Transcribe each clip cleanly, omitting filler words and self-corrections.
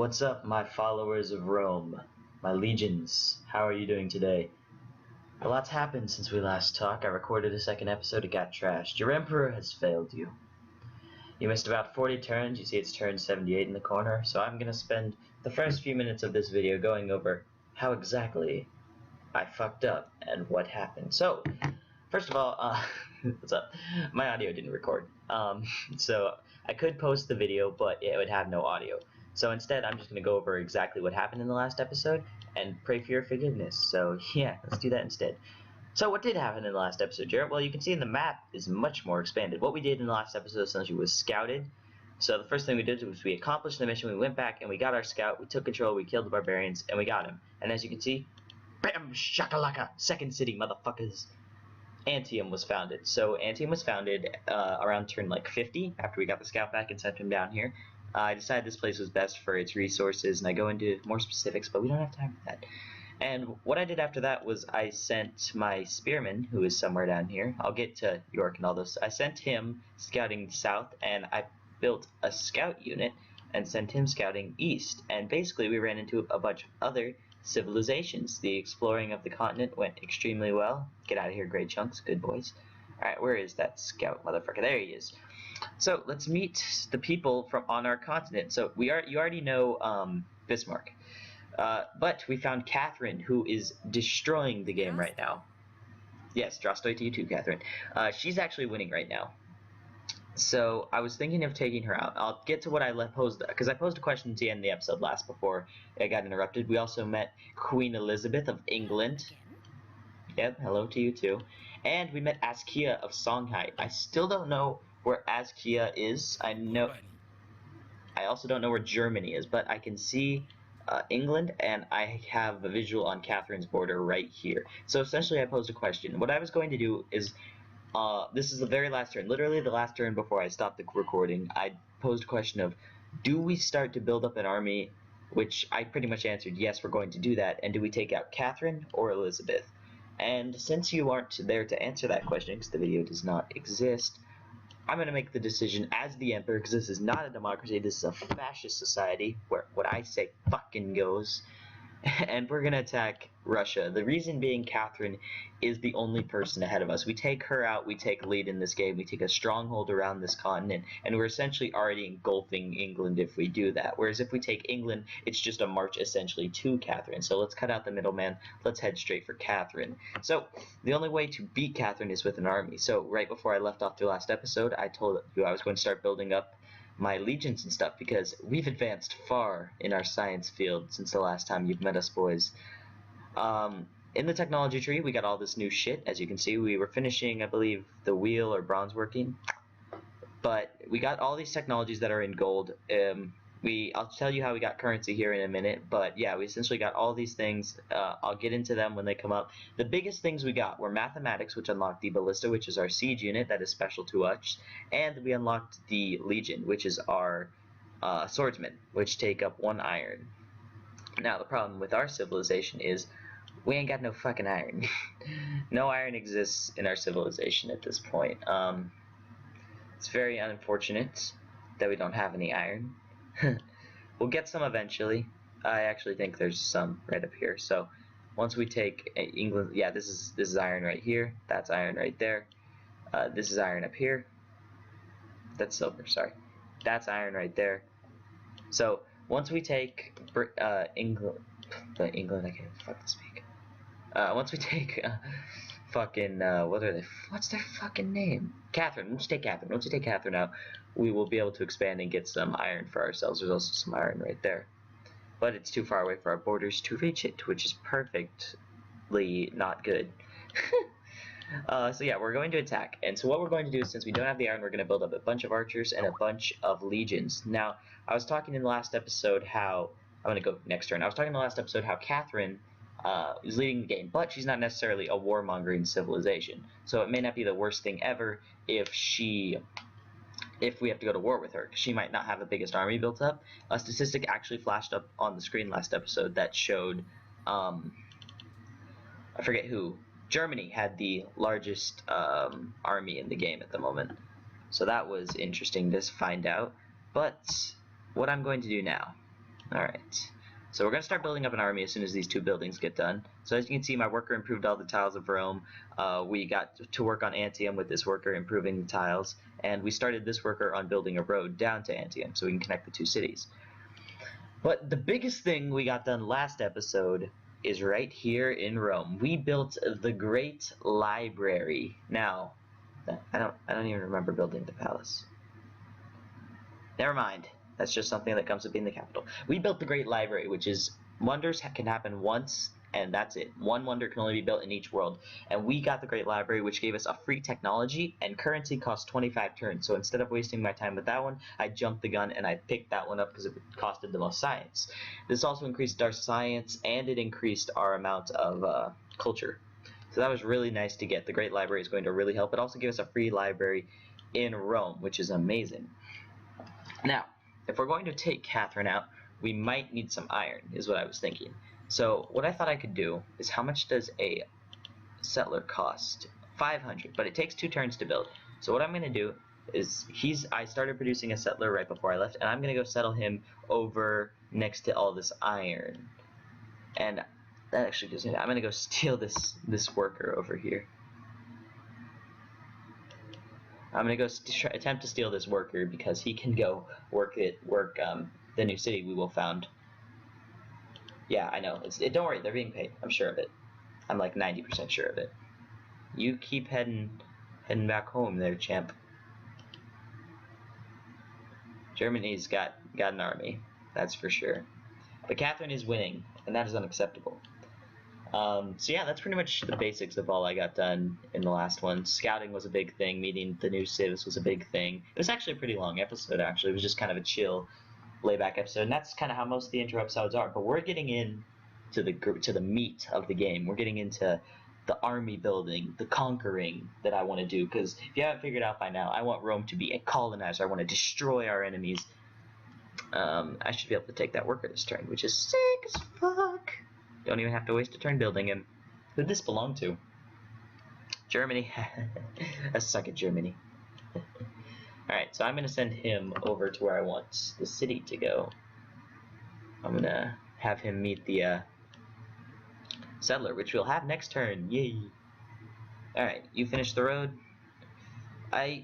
What's up, my followers of Rome, my legions? How are you doing today? A lot's happened since we last talked. I recorded a second episode, it got trashed. Your emperor has failed you. You missed about 40 turns. You see it's turn 78 in the corner, so I'm gonna spend the first few minutes of this video going over how exactly I fucked up and what happened. So, first of all, what's up? My audio didn't record. So I could post the video, but it would have no audio. So instead, I'm just going to go over exactly what happened in the last episode and pray for your forgiveness. So yeah, let's do that instead. So what did happen in the last episode, Jarrett? Well, you can see in the map is much more expanded. What we did in the last episode essentially was scouted. So the first thing we did was we accomplished the mission. We went back and we got our scout. We took control. We killed the barbarians and we got him. And as you can see, bam, shakalaka, second city, motherfuckers. Antium was founded. So Antium was founded around turn like 50 after we got the scout back and sent him down here. I decided this place was best for its resources, and I go into more specifics, but we don't have time for that. And what I did after that was I sent my spearman, who is somewhere down here. I'll get to York and all this. I sent him scouting south, and I built a scout unit and sent him scouting east. And basically we ran into a bunch of other civilizations. The exploring of the continent went extremely well. Get out of here, Grey Chunks. Good boys. Alright, where is that scout motherfucker? There he is. So let's meet the people from on our continent. So you already know Bismarck, but we found Catherine, who is destroying the game right now. Yes, Drostoy to you too, Catherine. She's actually winning right now. So I was thinking of taking her out. I'll get to what I posed, because I posed a question at the end of the episode last before I got interrupted. We also met Queen Elizabeth of England. Yep, hello to you too. And we met Askia of Songhai. I still don't know where Askia is. I also don't know where Germany is, but I can see England, and I have a visual on Catherine's border right here. So essentially I posed a question. What I was going to do is, this is the very last turn, literally the last turn before I stopped the recording, I posed a question of, do we start to build up an army? Which I pretty much answered, yes, we're going to do that. And do we take out Catherine or Elizabeth? And since you aren't there to answer that question, because the video does not exist, I'm going to make the decision as the Emperor, because this is not a democracy, this is a fascist society, where what I say fucking goes. And we're going to attack Russia. The reason being Catherine is the only person ahead of us. We take her out, we take lead in this game, we take a stronghold around this continent, and we're essentially already engulfing England if we do that. Whereas if we take England, it's just a march essentially to Catherine. So let's cut out the middleman, let's head straight for Catherine. So the only way to beat Catherine is with an army. So right before I left off the last episode, I told you I was going to start building up my legions and stuff, because we've advanced far in our science field since the last time you've met us, boys. In the technology tree, we got all this new shit. As you can see, we were finishing, I believe, the wheel or bronze working, but we got all these technologies that are in gold. I'll tell you how we got currency here in a minute, but yeah, we essentially got all these things. I'll get into them when they come up. The biggest things we got were mathematics, which unlocked the ballista, which is our siege unit that is special to us, and we unlocked the legion, which is our swordsmen, which take up 1 iron. Now the problem with our civilization is we ain't got no fucking iron. No iron exists in our civilization at this point. It's very unfortunate that we don't have any iron. We'll get some eventually. I actually think there's some right up here. So once we take England, yeah, this is iron right here. That's iron right there. This is iron up here. That's silver. Sorry, that's iron right there. So once we take England, I can't fucking speak. Once we take what's their fucking name? Catherine. Let's take Catherine. Once we take Catherine out, we will be able to expand and get some iron for ourselves. There's also some iron right there, but it's too far away for our borders to reach it, which is perfectly not good. So yeah, we're going to attack. And so what we're going to do is, since we don't have the iron, we're going to build up a bunch of archers and a bunch of legions. Now, I was talking in the last episode how I'm going to go next turn. I was talking in the last episode how Catherine is leading the game, but she's not necessarily a warmongering civilization. So it may not be the worst thing ever if we have to go to war with her, because she might not have the biggest army built up. A statistic actually flashed up on the screen last episode that showed, I forget who, Germany had the largest army in the game at the moment. So that was interesting to find out. But what I'm going to do now Alright. So we're going to start building up an army as soon as these 2 buildings get done. So as you can see, my worker improved all the tiles of Rome. We got to work on Antium with this worker improving the tiles. And we started this worker on building a road down to Antium so we can connect the 2 cities. But the biggest thing we got done last episode is right here in Rome. We built the Great Library. Now, I don't even remember building the palace. Never mind. That's just something that comes with being the capital. We built the Great Library, which is wonders can happen once, and that's it. One wonder can only be built in each world. And we got the Great Library, which gave us a free technology, and currency cost 25 turns. So instead of wasting my time with that one, I jumped the gun and I picked that one up because it costed the most science. This also increased our science, and it increased our amount of culture. So that was really nice to get. The Great Library is going to really help. It also gave us a free library in Rome, which is amazing. Now, if we're going to take Catherine out, we might need some iron, is what I was thinking. So what I thought I could do is, how much does a settler cost? 500, but it takes 2 turns to build. So what I'm going to do is, I started producing a settler right before I left, and I'm going to go settle him over next to all this iron. And that actually gives me, I'm going to go steal this worker over here. I'm going to go attempt to steal this worker because he can go work the new city we will found. Yeah, I know. Don't worry, they're being paid. I'm sure of it. I'm like 90% sure of it. You keep heading back home there, champ. Germany's got an army, that's for sure. But Catherine is winning, and that is unacceptable. So yeah, that's pretty much the basics of all I got done in the last one. Scouting was a big thing. Meeting the new civs was a big thing. It was actually a pretty long episode, actually. It was just kind of a chill, layback episode, and that's kind of how most of the intro episodes are. But we're getting in to the meat of the game. We're getting into the army building, the conquering that I want to do. Because if you haven't figured out by now, I want Rome to be a colonizer. I want to destroy our enemies. I should be able to take that worker this turn, which is sick as fuck. Don't even have to waste a turn building him. Who'd this belong to? Germany. I suck at Germany. Alright, so I'm going to send him over to where I want the city to go. I'm going to have him meet the settler, which we'll have next turn. Yay! Alright, you finish the road. I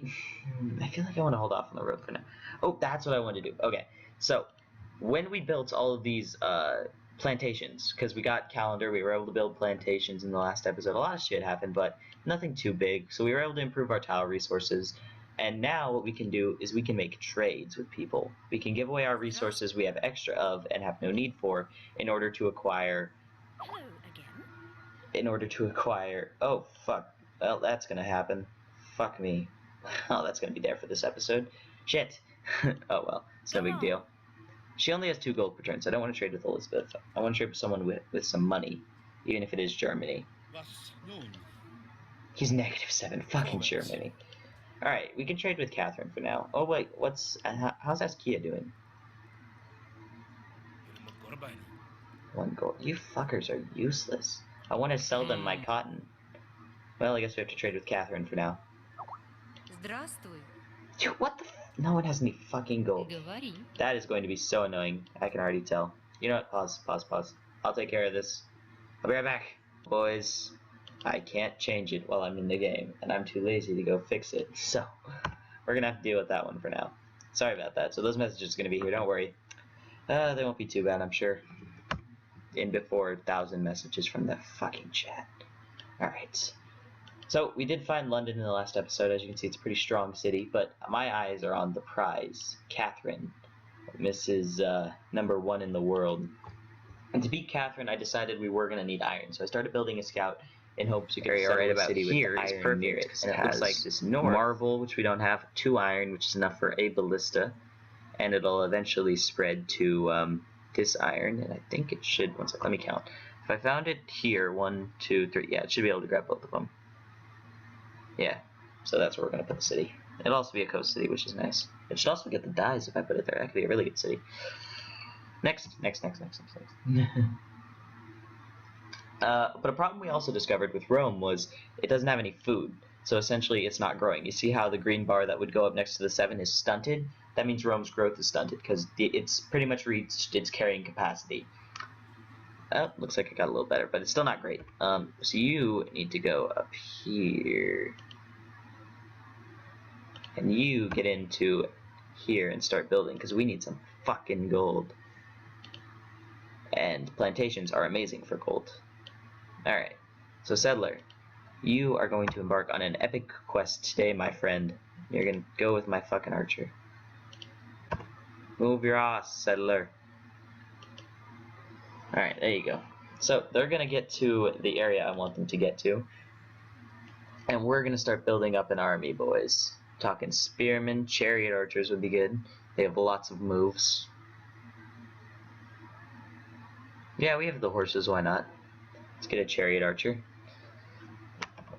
feel like I want to hold off on the road for now. Oh, that's what I want to do. Okay, so when we built all of these plantations, because we got calendar, we were able to build plantations in the last episode. A lot of shit happened, but nothing too big. So we were able to improve our tile resources. And now what we can do is we can make trades with people. We can give away our resources we have extra of and have no need for in order to acquire... Hello again. In order to acquire... Oh, fuck. Well, that's gonna happen. Fuck me. Oh, that's gonna be there for this episode. Shit. Oh, well. It's no big deal. She only has 2 gold per turn, so I don't want to trade with Elizabeth. I want to trade with someone with some money, even if it is Germany. He's -7. Fucking Germany. Alright, we can trade with Catherine for now. Oh, wait, how's Askia doing? 1 gold. You fuckers are useless. I want to sell them my cotton. Well, I guess we have to trade with Catherine for now. Здравствуй. Dude, what the no one has any fucking gold. Говори. That is going to be so annoying. I can already tell. You know what? Pause. I'll take care of this. I'll be right back. Boys, I can't change it while I'm in the game, and I'm too lazy to go fix it. So, we're going to have to deal with that one for now. Sorry about that. So those messages are going to be here. Don't worry. They won't be too bad, I'm sure. In before 1,000 messages from the fucking chat. Alright. So, we did find London in the last episode. As you can see, it's a pretty strong city, but my eyes are on the prize. Catherine. Mrs. Number 1 in the world. And to beat Catherine, I decided we were going to need iron. So I started building a scout in hopes we could settle right about city here with iron near it. And it looks like this marble, which we don't have, 2 iron, which is enough for a ballista. And it'll eventually spread to this iron. And I think it should, one sec, let me count. If I found it here, 1, 2, 3, yeah, it should be able to grab both of them. Yeah, so that's where we're going to put the city. It'll also be a coast city, which is nice. It should also get the dyes if I put it there. That could be a really good city. Next. But a problem we also discovered with Rome was it doesn't have any food. So essentially it's not growing. You see how the green bar that would go up next to the 7 is stunted? that means Rome's growth is stunted because it's pretty much reached its carrying capacity. Oh, looks like it got a little better, but it's still not great. So you need to go up here. And you get into here and start building, because we need some fucking gold. And plantations are amazing for gold. Alright, so settler, you are going to embark on an epic quest today, my friend. You're going to go with my fucking archer. Move your ass, settler. Alright, there you go. So, they're going to get to the area I want them to get to. And we're going to start building up an army, boys. Talking spearmen, chariot archers would be good. They have lots of moves. Yeah, we have the horses, why not? Let's get a chariot archer.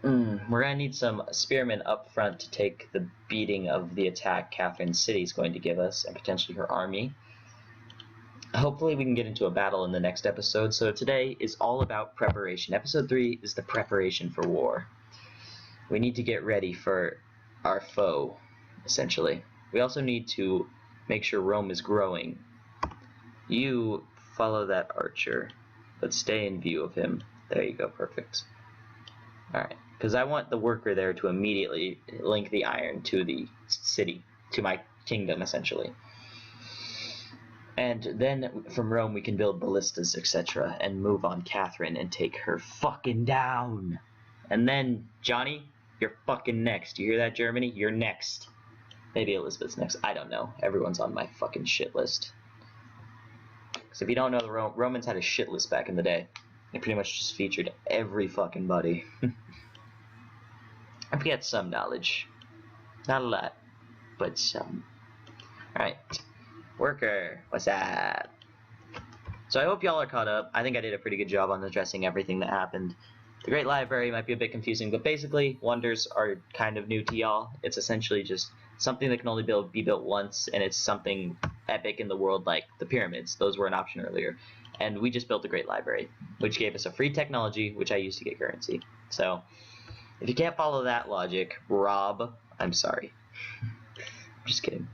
We're going to need some spearmen up front to take the beating of the attack Catherine's city is going to give us, and potentially her army. Hopefully we can get into a battle in the next episode, so today is all about preparation. Episode 3 is the preparation for war. We need to get ready for our foe, essentially. We also need to make sure Rome is growing. You follow that archer, but stay in view of him. There you go, perfect. Alright, because I want the worker there to immediately link the iron to the city, to my kingdom, essentially. And then from Rome we can build ballistas, etc., and move on Catherine and take her fucking down. And then, Johnny, you're fucking next. You hear that, Germany? You're next. Maybe Elizabeth's next. I don't know. Everyone's on my fucking shit list. Because if you don't know, the Romans had a shit list back in the day. It pretty much just featured every fucking buddy. I've got some knowledge. Not a lot, but some. Alright. Worker, what's up? So I hope y'all are caught up. I think I did a pretty good job on addressing everything that happened. The Great Library might be a bit confusing, but basically, wonders are kind of new to y'all. It's essentially just something that can only be built once, and it's something epic in the world like the pyramids. Those were an option earlier. And we just built the Great Library, which gave us a free technology, which I used to get currency. So, if you can't follow that logic, Rob, I'm sorry. I'm just kidding.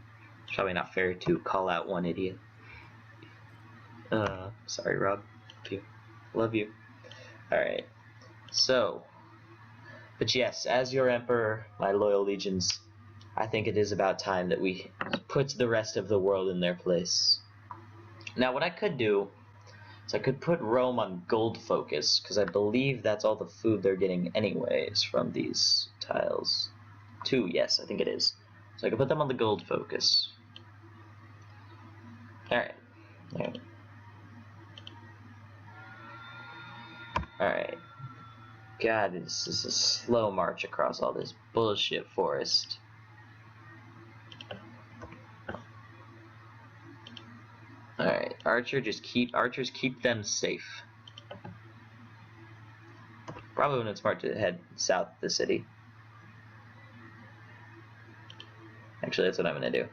It's probably not fair to call out one idiot. Sorry, Rob. Love you. Alright. So, but yes, as your emperor, my loyal legions, I think it is about time that we put the rest of the world in their place. Now, what I could do is I could put Rome on gold focus, because I believe that's all the food they're getting anyways from these tiles. 2, yes, I think it is. So I could put them on the gold focus. Alright. Alright. God, this is a slow march across all this bullshit forest. Alright, archers keep them safe. Probably when it's smart to head south of the city. Actually, that's what I'm gonna do.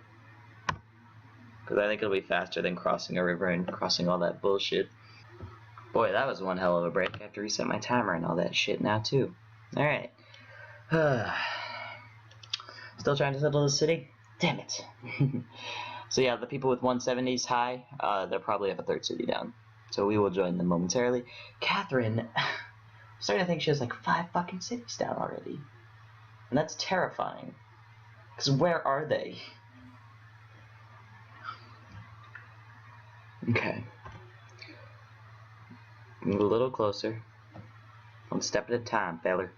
Because I think it'll be faster than crossing a river and crossing all that bullshit. Boy, that was one hell of a break. I have to reset my timer and all that shit now, too. Alright. Still trying to settle the city? Damn it. So yeah, the people with 170s high, they'll probably have a third city down. So we will join them momentarily. Catherine, I'm starting to think she has like 5 fucking cities down already. And that's terrifying. Because where are they? Okay. Move a little closer. 1 step at a time, feller.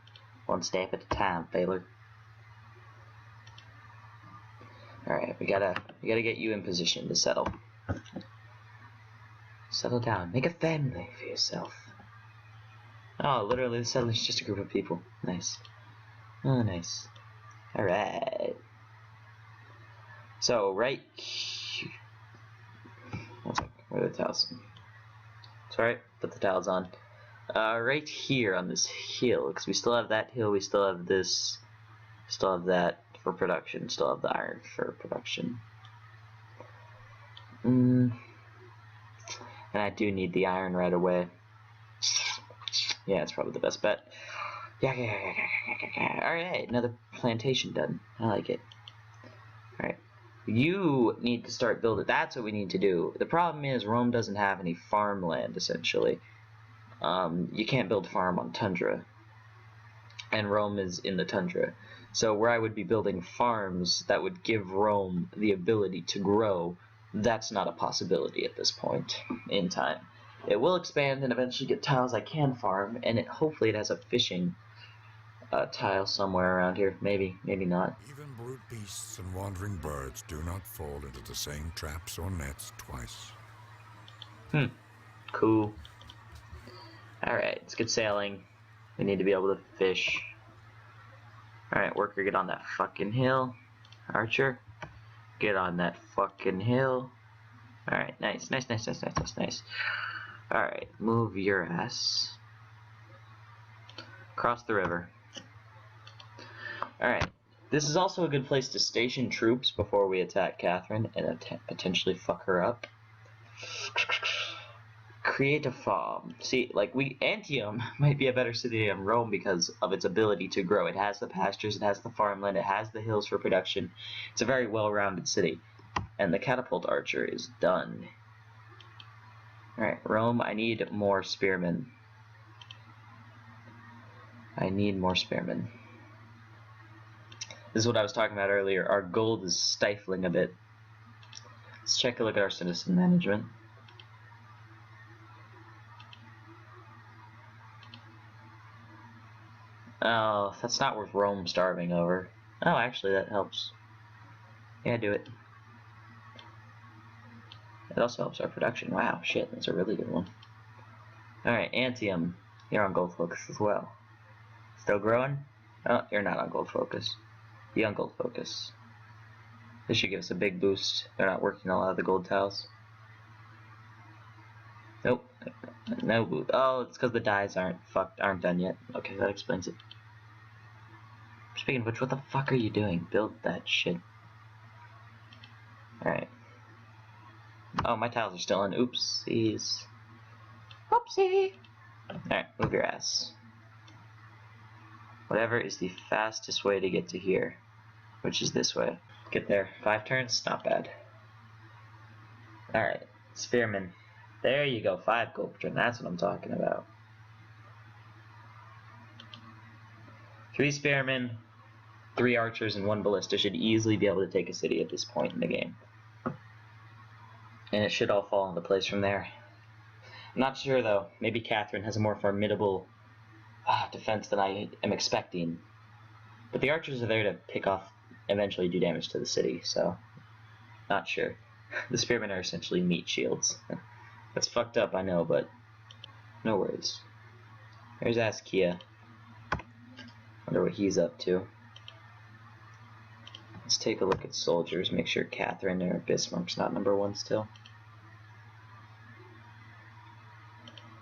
1 step at a time, feller. Alright, we gotta get you in position to settle. Settle down. Make a family for yourself. Oh, literally, the settler's just a group of people. Nice. Oh, nice. Alright. So, right here. One sec. Where are the tiles? It's alright. Put the tiles on. Right here on this hill, because we still have that hill, we still have this, still have that for production, still have the iron for production. And I do need the iron right away. Yeah, it's probably the best bet. Yeah. Alright, another plantation done. I like it. Alright. You need to start building. That's what we need to do. The problem is Rome doesn't have any farmland, essentially. You can't build farm on tundra. And Rome is in the tundra. So where I would be building farms that would give Rome the ability to grow, that's not a possibility at this point in time. It will expand and eventually get tiles I can farm, and hopefully it has a fishing tile somewhere around here. Maybe, maybe not. Even brute beasts and wandering birds do not fall into the same traps or nets twice. Cool. Alright, let's get sailing. We need to be able to fish. Alright, worker, get on that fucking hill. Archer, get on that fucking hill. Alright, nice. Alright, move your ass. Cross the river. Alright, this is also a good place to station troops before we attack Catherine and potentially fuck her up. Create a farm. See, like, Antium might be a better city than Rome because of its ability to grow. It has the pastures, it has the farmland, it has the hills for production. It's a very well-rounded city. And the catapult archer is done. Alright, Rome, I need more spearmen. I need more spearmen. This is what I was talking about earlier. Our gold is stifling a bit. Let's take a look at our citizen management. Oh, that's not worth Rome starving over. Oh, actually, that helps. Yeah, do it. It also helps our production. Wow, shit, that's a really good one. Alright, Antium. You're on gold focus as well. Still growing? Oh, you're not on gold focus. Be on gold focus. This should give us a big boost. They're not working a lot of the gold tiles. Nope. No boost. Oh, it's because the dyes aren't done yet. Okay, that explains it. Speaking of which, what the fuck are you doing? Build that shit. Alright. Oh, my tiles are still in. Oopsies. Whoopsie! Alright, move your ass. Whatever is the fastest way to get to here, which is this way. Get there. 5 turns? Not bad. Alright, spearmen. There you go, 5 gold per turn. That's what I'm talking about. 3 spearmen, 3 archers, and 1 ballista should easily be able to take a city at this point in the game. And it should all fall into place from there. I'm not sure though. Maybe Catherine has a more formidable defense than I am expecting. But the archers are there to pick off, eventually do damage to the city, so not sure. The spearmen are essentially meat shields. That's fucked up, I know, but no worries. There's Askia. Wonder what he's up to. Let's take a look at soldiers, make sure Catherine or Bismarck's not number 1 still.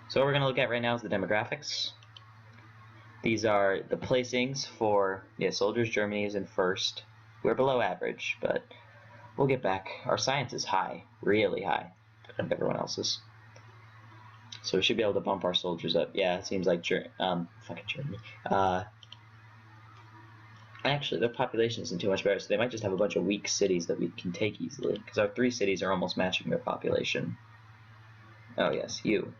So what we're going to look at right now is the demographics. These are the placings for, soldiers. Germany is in first. We're below average, but we'll get back. Our science is high, really high, compared to everyone else's. So we should be able to bump our soldiers up. Yeah, it seems like fucking Germany. Actually, their population isn't too much better, so they might just have a bunch of weak cities that we can take easily, because our 3 cities are almost matching their population. Oh yes, you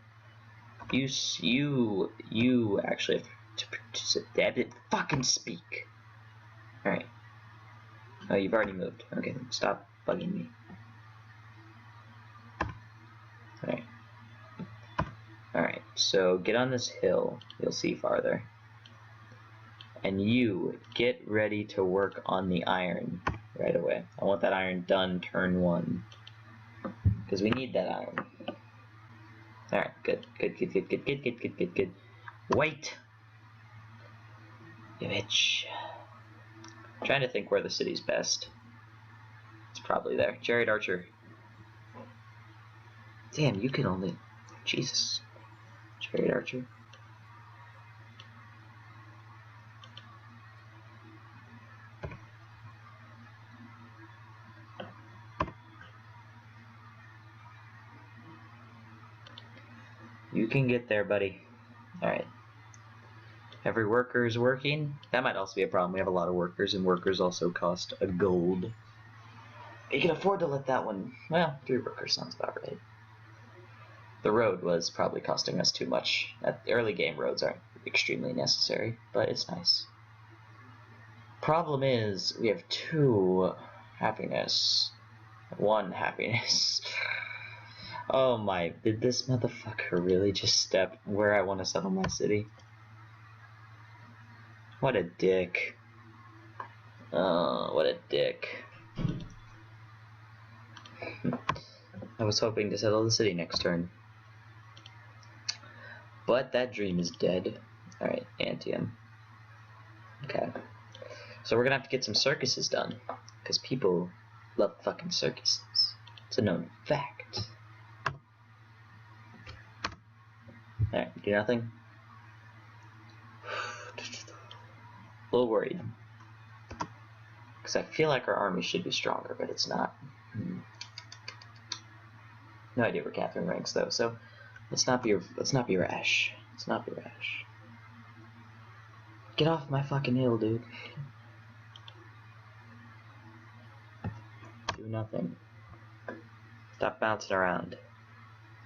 actually have to fucking speak. Alright. Oh, you've already moved. Okay, stop bugging me. Alright. Alright, so get on this hill. You'll see farther. And you get ready to work on the iron right away. I want that iron done turn 1. Because we need that iron. Alright, good. Wait! You bitch. I'm trying to think where the city's best. It's probably there. Chariot Archer. Damn, you can only... Jesus. Chariot Archer. You can get there, buddy. Alright. Every worker is working. That might also be a problem. We have a lot of workers, and workers also cost a gold. You can afford to let that one... Well, 3 workers sounds about right. The road was probably costing us too much. At the early game, roads aren't extremely necessary, but it's nice. Problem is, we have 2 happiness. 1 happiness. Oh my, did this motherfucker really just step where I want to settle my city? What a dick. Oh, what a dick. I was hoping to settle the city next turn. But that dream is dead. Alright, Antium. Okay. So we're gonna have to get some circuses done. Because people love fucking circuses. It's a known fact. Alright, do nothing. A little worried. Because I feel like our army should be stronger, but it's not. No idea where Catherine ranks though, so let's not be rash. Let's not be rash. Get off my fucking hill, dude. Do nothing. Stop bouncing around.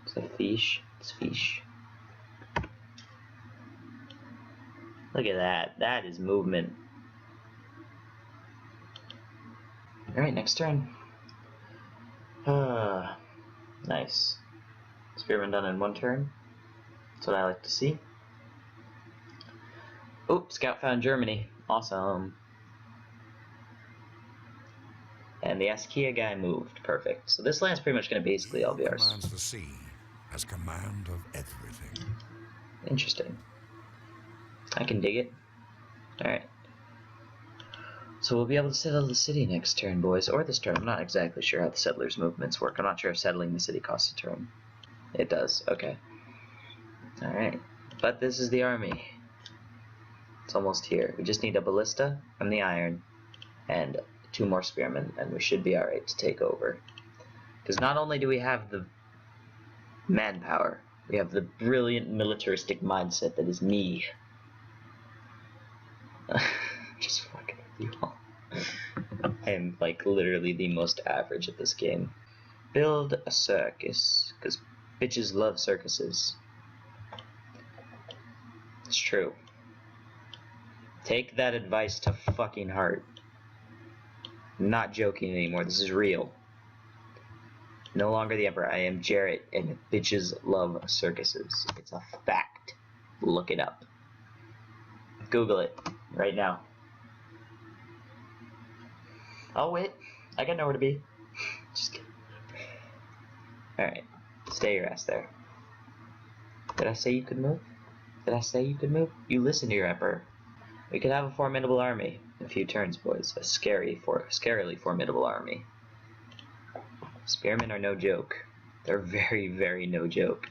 Is it fish? It's fish. Look at that. That is movement. Alright, next turn. Nice. Spearman done in 1 turn. That's what I like to see. Oh, scout found Germany. Awesome. And the Askia guy moved. Perfect. So this land's pretty much going to basically all be ours. Commands the sea, has command of everything. Interesting. I can dig it. Alright. So we'll be able to settle the city next turn, boys. Or this turn. I'm not exactly sure how the settlers' movements work. I'm not sure if settling the city costs a turn. It does. Okay. Alright. But this is the army. It's almost here. We just need a ballista from the iron and 2 more spearmen, and we should be alright to take over. Because not only do we have the manpower, we have the brilliant militaristic mindset that is me. Just fucking with you all. I am like literally the most average at this game. Build a circus, because bitches love circuses. It's true. Take that advice to fucking heart. I'm not joking anymore, this is real. No longer the Emperor, I am Jarrett, and bitches love circuses. It's a fact. Look it up. Google it, right now. I'll wait. I got nowhere to be. Just kidding. Alright, stay your ass there. Did I say you could move? Did I say you could move? You listen to your Emperor. We could have a formidable army in a few turns, boys. A scarily formidable army. Spearmen are no joke. They're very, very no joke.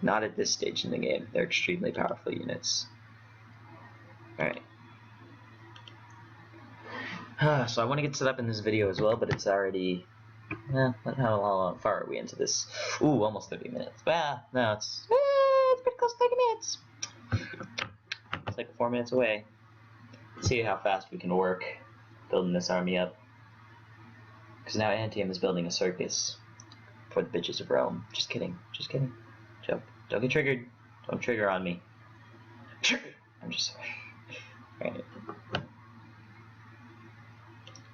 Not at this stage in the game. They're extremely powerful units. Alright. So I want to get set up in this video as well, but it's already... how far are we into this? Ooh, almost 30 minutes. Well, no, it's pretty close to 30 minutes. It's like 4 minutes away. Let's see how fast we can work building this army up. Because now Antium is building a circus for the bitches of Rome. Just kidding. Just kidding. Joke. Don't get triggered. Don't trigger on me. I'm just sorry. Alright.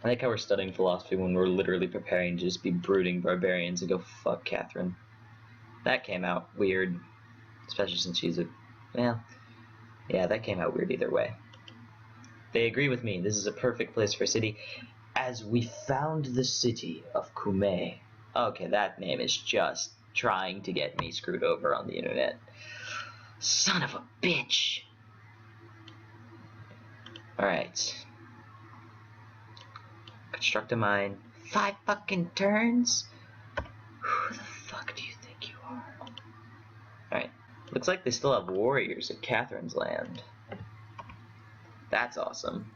I like how we're studying philosophy when we're literally preparing to just be brooding barbarians and go fuck Catherine. That came out weird. Especially since she's a... well... yeah, that came out weird either way. They agree with me. This is a perfect place for a city. As we found the city of Cumae. Okay, that name is just trying to get me screwed over on the internet. Son of a bitch! Alright. Construct a mine. 5 fucking turns? Who the fuck do you think you are? Alright. Looks like they still have warriors at Catherine's land. That's awesome.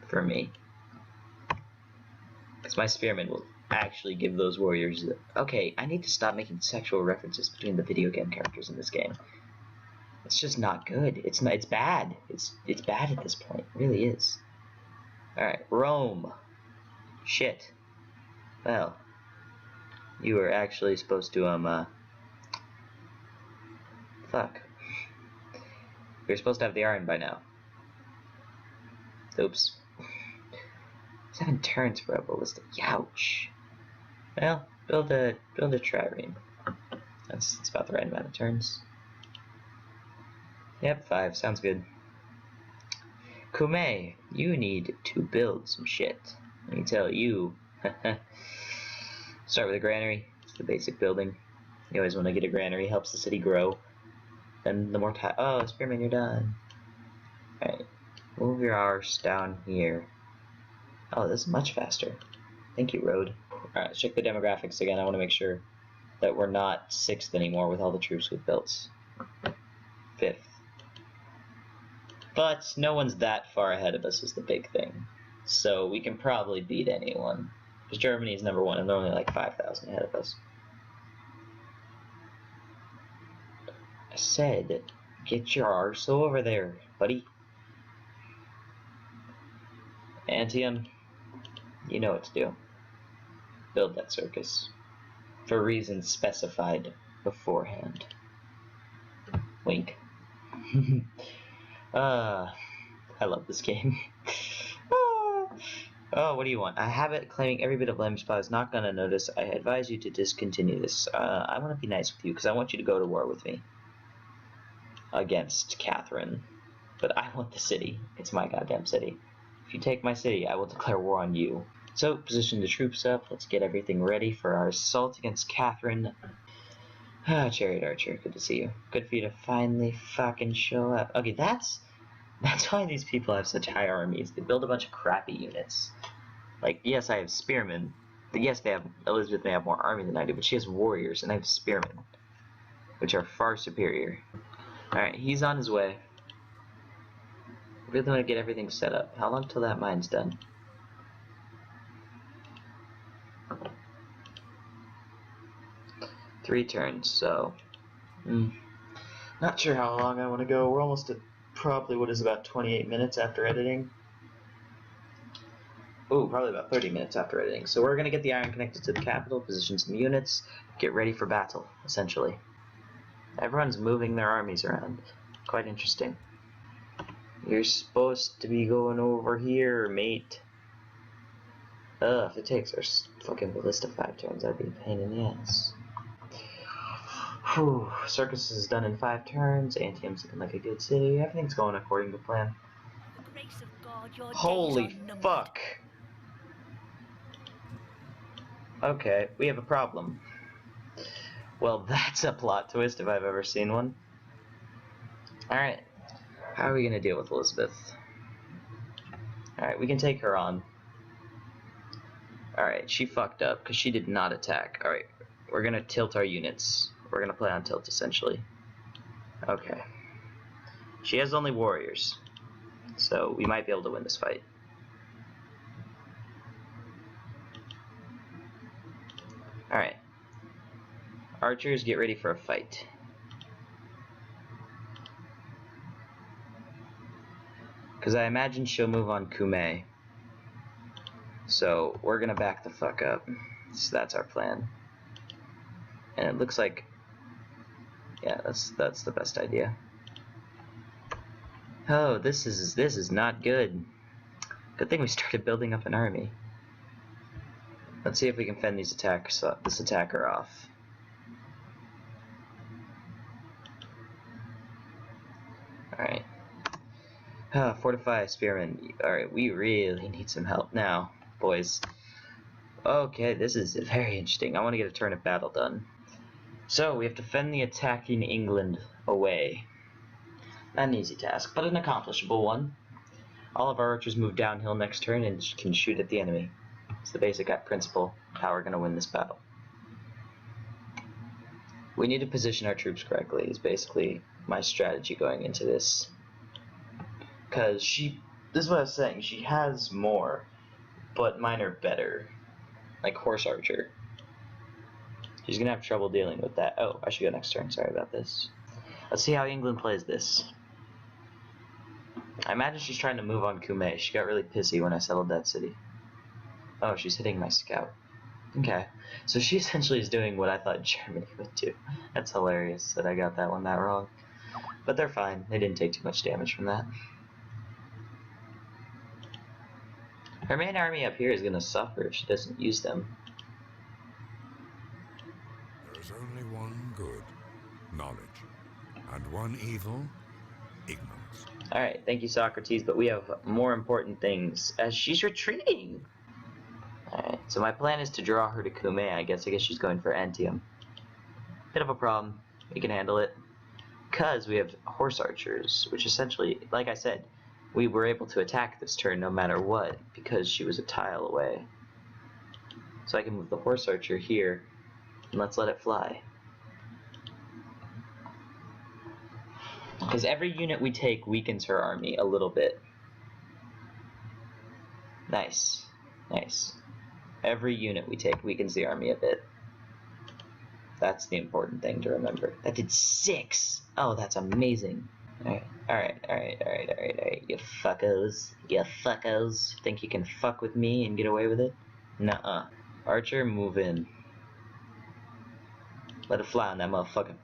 For me. Because my spearmen will actually give those warriors... okay, I need to stop making sexual references between the video game characters in this game. It's just not good. It's bad. It's bad at this point. It really is. Alright, Rome. Shit. Well, you were actually supposed to, fuck. You're supposed to have the iron by now. Oops. 7 turns for a ballista. Youch. Well, build a trireme. That's about the right amount of turns. Yep, 5. Sounds good. Kume, you need to build some shit. Let me tell you. Start with a granary. It's the basic building. You always want to get a granary. Helps the city grow. Then the more time. Oh, Spearman, you're done. Alright. Move your arse down here. Oh, this is much faster. Thank you, road. Alright, let's check the demographics again. I want to make sure that we're not 6th anymore with all the troops we've built. 5th. But no one's that far ahead of us is the big thing. So we can probably beat anyone. Because Germany is number 1 and they're only like 5,000 ahead of us. I said, get your arse over there, buddy. Antium, you know what to do. Build that circus. For reasons specified beforehand. Wink. I love this game. Oh, what do you want? I have it claiming every bit of blame spot is not gonna notice. I advise you to discontinue this. I want to be nice with you because I want you to go to war with me. Against Catherine. But I want the city. It's my goddamn city. If you take my city, I will declare war on you. So, position the troops up. Let's get everything ready for our assault against Catherine. Ah, Chariot Archer, good to see you. Good for you to finally fucking show up. Okay, that's why these people have such high armies. They build a bunch of crappy units. Like, yes, I have spearmen. But yes, Elizabeth may have more army than I do, but she has warriors, and I have spearmen, which are far superior. Alright, he's on his way. Really want to get everything set up. How long till that mine's done? Three turns, so... Not sure how long I want to go. We're almost at probably what is about 28 minutes after editing. Ooh, probably about 30 minutes after editing. So we're going to get the iron connected to the capital, position some units, get ready for battle, essentially. Everyone's moving their armies around. Quite interesting. You're supposed to be going over here, mate. If it takes our fucking ballista 5 turns, that'd be a pain in the ass. Whew. Circus is done in 5 turns. Antium's looking like a good city. Everything's going according to plan. The grace of God, your Holy days are numbered. fuck! Okay, we have a problem. Well, that's a plot twist if I've ever seen one. Alright, how are we gonna deal with Elizabeth? Alright, we can take her on. Alright, she fucked up because she did not attack. Alright, we're gonna tilt our units. We're gonna play on tilt, essentially. Okay. She has only warriors, so we might be able to win this fight. Alright. Archers, get ready for a fight. Because I imagine she'll move on Kume. So, we're gonna back the fuck up. So that's our plan. And it looks like... yeah, that's the best idea. Oh, this is not good. Good thing we started building up an army. Let's see if we can fend this attacker off. Alright. Fortify spearmen. Alright, we really need some help now, boys. Okay, this is very interesting. I want to get a turn of battle done. So, we have to fend the attacking England away. Not an easy task, but an accomplishable one. All of our archers move downhill next turn and can shoot at the enemy. It's the basic principle of how we're going to win this battle. We need to position our troops correctly, is basically my strategy going into this. Because this is what I was saying, she has more, but mine are better. Like horse archer. She's going to have trouble dealing with that. Oh, I should go next turn, sorry about this. Let's see how England plays this. I imagine she's trying to move on Kume. She got really pissy when I settled that city. Oh, she's hitting my scout. Okay, so she essentially is doing what I thought Germany would do. That's hilarious that I got that one that wrong. But they're fine. They didn't take too much damage from that. Her main army up here is going to suffer if she doesn't use them. There is only one good, knowledge, and one evil, ignorance. Alright, thank you, Socrates, but we have more important things. As she's retreating! Alright, so my plan is to draw her to Kume. I guess she's going for Antium. Bit of a problem. We can handle it. Because we have horse archers, which essentially, like I said, we were able to attack this turn no matter what, because she was a tile away. So I can move the horse archer here, and let's let it fly. Because every unit we take weakens her army a little bit. Nice. Nice. Every unit we take weakens the army a bit. That's the important thing to remember. That did 6! Oh, that's amazing. Alright, you fuckos. You fuckos. Think you can fuck with me and get away with it? Nuh-uh. Archer, move in. Let it fly on that motherfucker.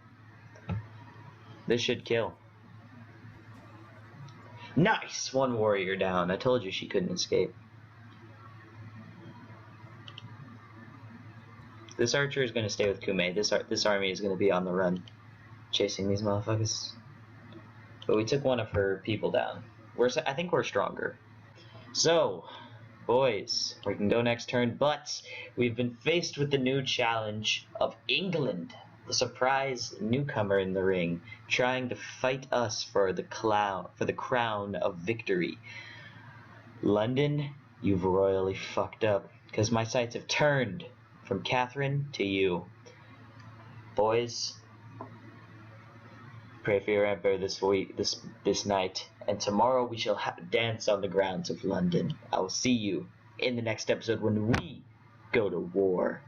This should kill. Nice! One warrior down. I told you she couldn't escape. This archer is going to stay with Kume. This army is going to be on the run, chasing these motherfuckers. But we took one of her people down. I think we're stronger. So, boys, we can go next turn, but we've been faced with the new challenge of England, the surprise newcomer in the ring, trying to fight us for the crown of victory. London, you've royally fucked up, because my sights have turned from Catherine to you. Boys, pray for your emperor this night, and tomorrow we shall dance on the grounds of London. I will see you in the next episode when we go to war.